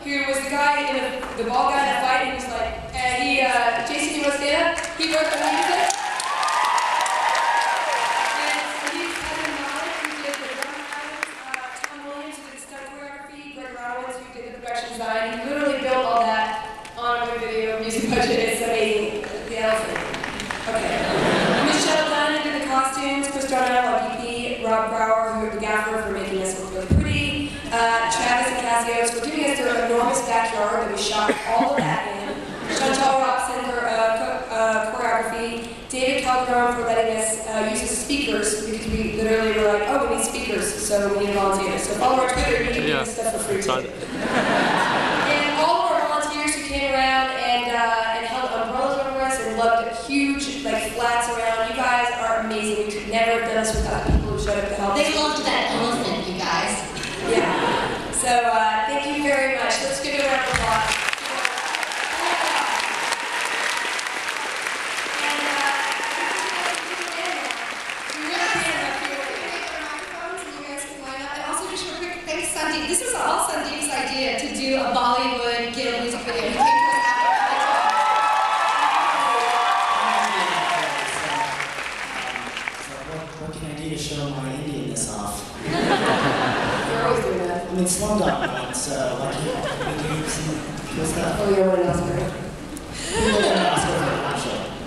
who was the guy in the ball guy in the fight. He was like, Jason, you want to stand up? He wrote the music. And Sandeep's cousin Malik, who did the drum patterns, Tom Williams, who did the stunt choreography, Greg Rodowitz, who did the production design. He literally built all that on a video music budget. It's amazing. The elephant. Okay. Michelle Dunn did the costumes, Chris Darnell, DP, Rob Brower, who the gaffer, for making us look really pretty. Travis and Cassios for giving us their enormous backyard that we shot all of that in. Chantal Robson for choreography. David Calderon for letting us use the speakers, because we literally were like, oh, we need speakers, so we need volunteers. So follow our Twitter, you can get this stuff for free too. And all of our volunteers who came around and held umbrellas over us and loved huge flats around. You guys are amazing. We could never have done this without the people who showed up to help. They loved that elephant, you guys. Yeah. So thank you very much. Let's give it a round of applause. This was all Sandeep's idea to do a Bollywood guild music video. He came to us after. What can I do to show my Indianness off? You're always doing that. I mean, Slumdog went, so like, we do some cool stuff. Oh, you're winning Oscar.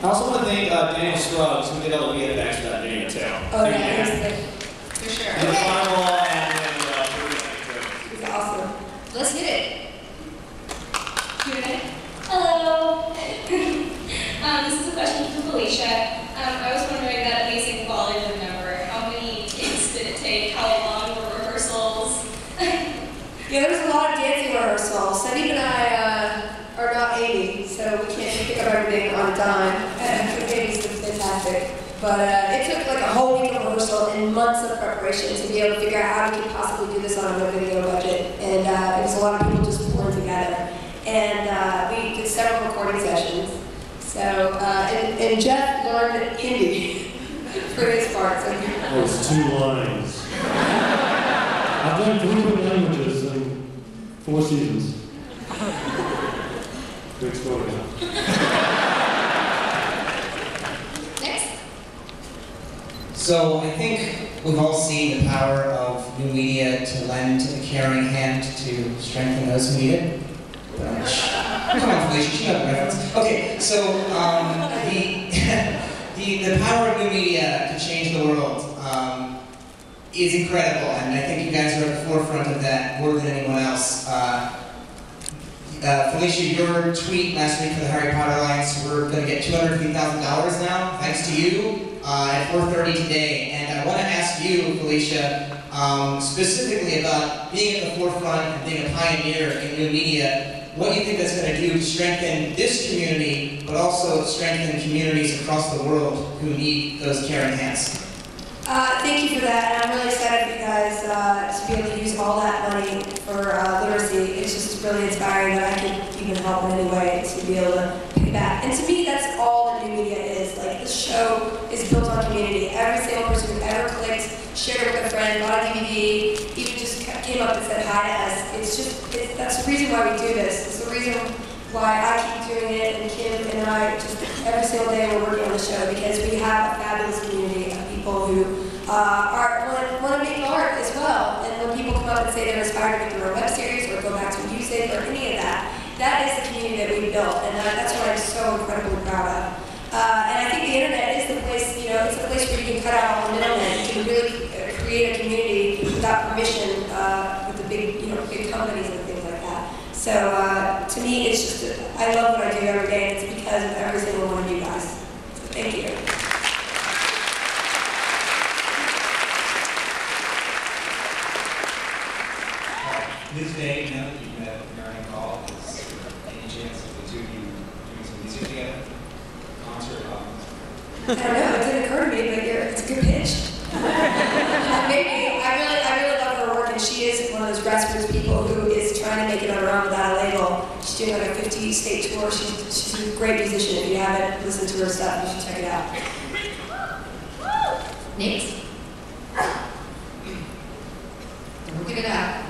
I also want to thank Daniel Scruggs, who did all the VFX for that video too. Oh, yeah, for sure. And the final Awesome. Let's hit it. Q&A. Hello. This is a question for Felicia. I was wondering that amazing Bollywood number. How many takes did it take? How long were rehearsals? Yeah, there was a lot of dancing rehearsals. Sandeep and I are not 80, so we can't pick up everything on a dime. Baby's fantastic. But it took like a whole week of rehearsal and months of preparation to be able to figure out how we could possibly do this on a video budget. And it was a lot of people just pulling together. And we did several recording sessions. So, and Jeff learned Hindi for his part. So. Those 2 lines. I've done 3 different languages in 4 seasons. Good story. So I think we've all seen the power of new media to lend a caring hand to strengthen those who need it. Come on, Felicia, you know the reference. Okay, so the power of new media to change the world is incredible, and I think you guys are at the forefront of that more than anyone else. Felicia, your tweet last week for the Harry Potter Alliance, we're going to get $250,000 now, thanks to you. At 4:30 today, and I want to ask you, Felicia, specifically about being at the forefront and being a pioneer in new media, what you think that's going to do to strengthen this community, but also strengthen communities across the world who need those caring hands. Thank you for that, and I'm really excited for you guys to be able to use all that money for literacy. It's just really inspiring that I can even help in any way to be able to pay back. And to me, that's all that new media is. Like, this show is built on community. Every single person who ever clicked, shared it with a friend, bought a DVD, even just came up and said hi to us. That's the reason why we do this. It's the reason why I keep doing it, and Kim and I, just every single day we're working on the show, because we have a fabulous community of people who want to make art as well. And when people come up and say they're inspired to make their own web series or go back to music or any of that, that is the community that we built, and that's what I'm so incredibly proud of. And I think the internet is the place, it's a place where you can cut out all the middlemen. You can really create a community without permission with the big, big companies and things like that. So to me, it's just, I love what I do every day, and it's because of every single one of you guys. So thank you. This day, now that you've met Marion Call, is there any chance of the two of you doing some music together? Concert albums? I don't know, it didn't occur to me, but it's a good pitch. Maybe. I really love her work, and she is one of those grassroots people who is trying to make it on her own without a label. She's doing like a 50-state tour. She's a great musician. If you haven't listened to her stuff, you should check it out. Next. We'll get it out.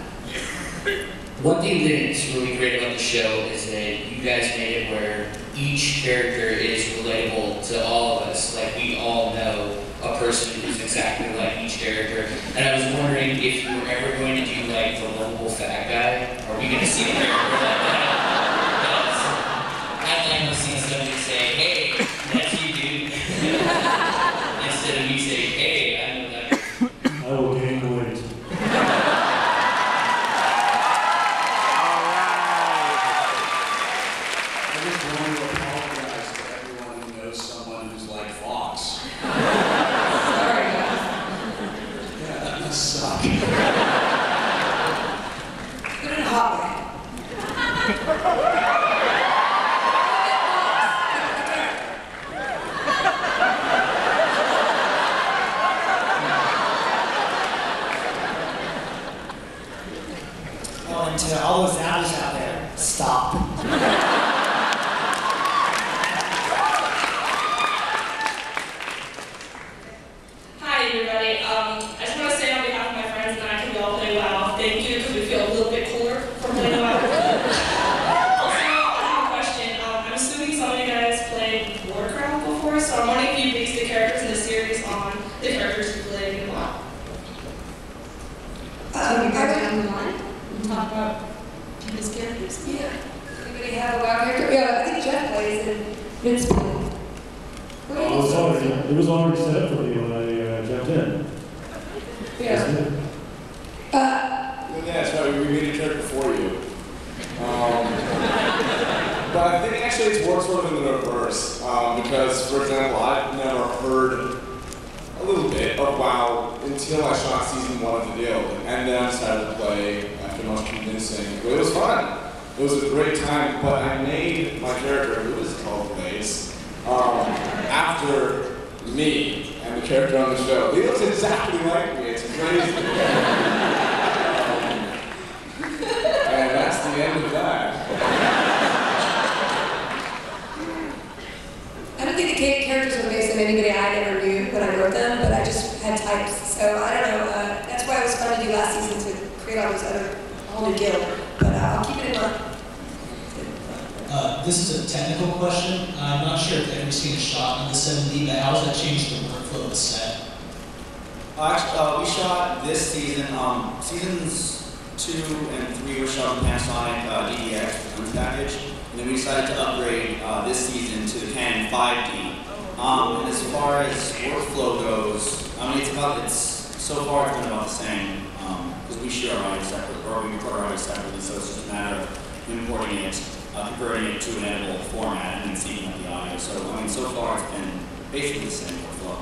One thing that's really great about the show is that you guys made it where each character is relatable to all of us. Like, we all know a person who's exactly like each character. And I was wondering if you were ever going to do like the lovable fat guy. Are we going to see a character like that? I'd like to see somebody say, hey, that's you, dude. Instead of me saying, hey, I know that. I will gain weight. I just want to apologize to everyone who knows someone who's like Fox. Sorry, guys. Yeah, that must suck. Put it in a hot way. Oh, and to all those Zouties out there, stop. Hi everybody. I just want to say on behalf of my friends and I, can we all play WoW? Thank you, because we feel a little bit cooler from playing WoW. Also, I have a question. I'm assuming some of you guys played Warcraft before, so I'm wondering if you based the characters in the series on the characters you played in WoW. So we go down the line and talk about his characters. Yeah. Anybody have a WoW character? Yeah, I think Jeff plays and Vince plays. It was already set up for me when I jumped in. Yeah. Isn't it? Yeah, that's right. We made a character for you. But I think actually it's worked sort of in the reverse. Because, for example, I've never heard a little bit of WoW until I shot season 1 of the deal. And then I decided to play after much convincing. But it was fun. It was a great time. But I made my character, who is called Blaze, after me and the character on the show. He looks exactly like me. It's crazy. And that's the end of that. I don't think the characters were based on anybody I never knew when I wrote them, but I just had types. So I don't know. That's why it was fun to do last season to create all those other whole new guild. But I'll keep it in mind. This is a technical question. I'm not sure if you've ever seen a shot of the 7D, but how does that change the workflow of the set? Actually, we shot this season, seasons 2 and 3 were shot in Panasonic DDX lens package, and then we decided to upgrade this season to the Canon 5D. And as far as workflow goes, I mean, so far it's been about the same, because we shoot our audio separately, or we record our audio separately, so it's just a matter of importing it, converting it to an editable format, and then syncing up the audio. So, I mean, so far it's been basically the same workflow.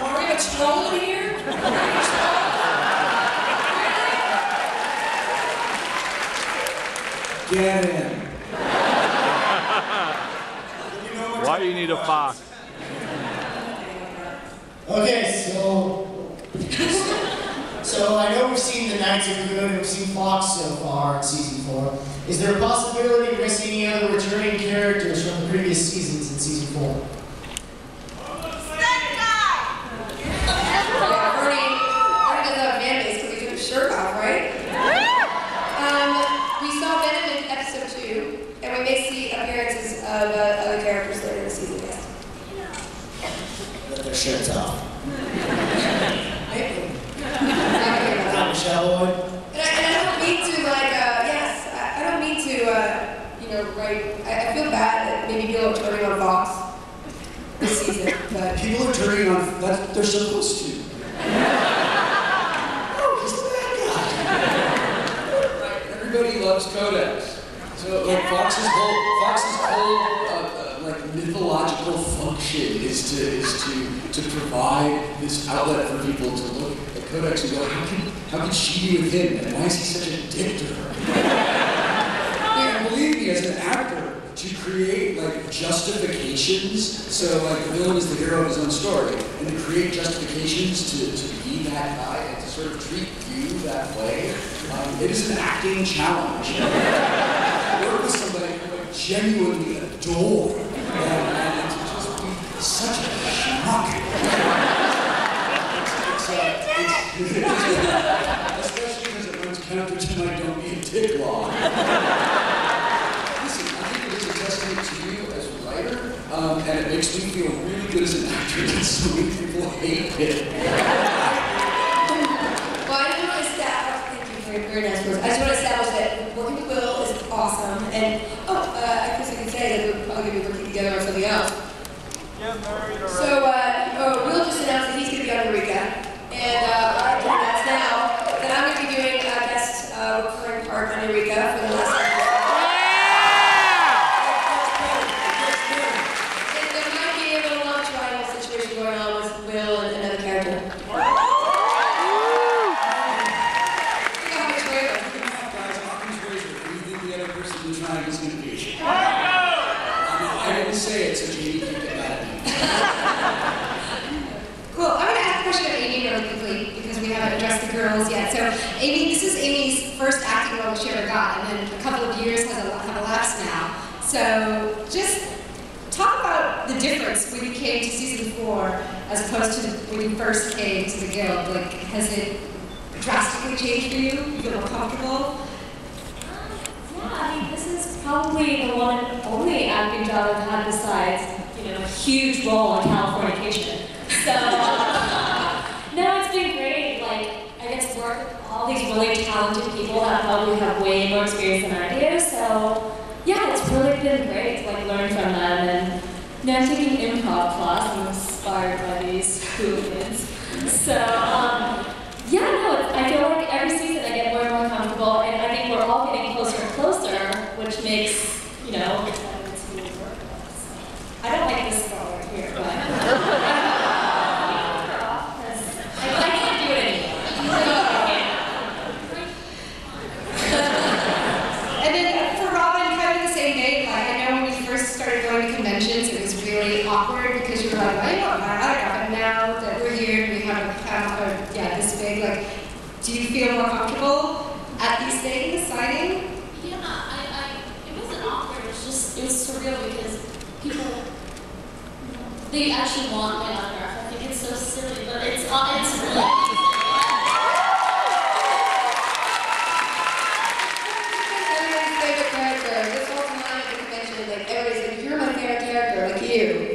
Are we a troll in here? Get in. Why do you need a fox? Okay, so I know we've seen the Knights of Good and we've seen Fox so far in season 4. Is there a possibility we're going to see any other returning characters from the previous seasons in season 4? Bernie doesn't have a fan base because he took his shirt off, right? We saw Venom in episode 2, and we may see appearances of other characters later in the season, yes. With their shirts off. Maybe. Michelle Lloyd. And I don't mean to, like, yes, I don't mean to, write, I feel bad that maybe people are turning on Fox this season, but... People are turning on, they're supposed to. Oh, he's the bad guy. Right, everybody loves Codex. So, like, Fox's whole like, mythological function is to provide this outlet for people to look at Codex and go, how can she be with him? And why is he such a dick to her? And believe me, as an actor, to create like justifications, so like the villain is the hero of his own story, and to create justifications to be that guy and to sort of treat you that way, it is an acting challenge. Work with somebody who I genuinely adore, and to just be such a schmuck. Especially because it runs counter to my don't be a dick law. Listen, I think it is a testament to you as a writer, and it makes me feel really good as an actor that so many people hate it. Well, I just want to establish, thank you for your very nice words. I just want to establish that working with Will is awesome, and I guess I could say that we're probably going to be working together on something else. So, Will just announced that he's going to be on Eureka, and I can announce now that I'm going to be doing a guest recurring part on Eureka for the last episode. And there might be a little love triangle situation going on with Will and another character. I didn't say it, so Jamie can't get mad at me. Cool. I'm going to ask a question of Amy really quickly because we haven't addressed the girls yet. So, Amy, this is Amy's first acting role she ever got, and then a couple of years have elapsed now. So, just talk about the difference when you came to season 4 as opposed to when you first came to the Guild. Like, has it drastically changed for you? You feel more comfortable? Yeah, I mean, this is probably the one and only acting job I've had besides, a huge role on Californication. So, no, it's been great. Like, I get to work with all these really talented people that probably have way more experience than I do. So, yeah, it's really been great to learn from them. And I'm taking improv class. I'm inspired by these hooligans. So, yeah, no, I feel like every season I get more and more comfortable, and I think we're all getting closer and closer, which makes, I don't like this girl right here, but I can't do it anymore. And then for Robin, kind of the same vein, I know when we first started going to conventions, it was really awkward because you were like, why are you on my autograph? And now that we're here and we have a panel, this big, do you feel more comfortable at these things, signing? Yeah, it wasn't awkward, it was surreal because people, they actually want my autograph. I think it's so silly, but it's really Everybody's favorite character. This whole time at the convention, everybody's like, you're my favorite character, like you.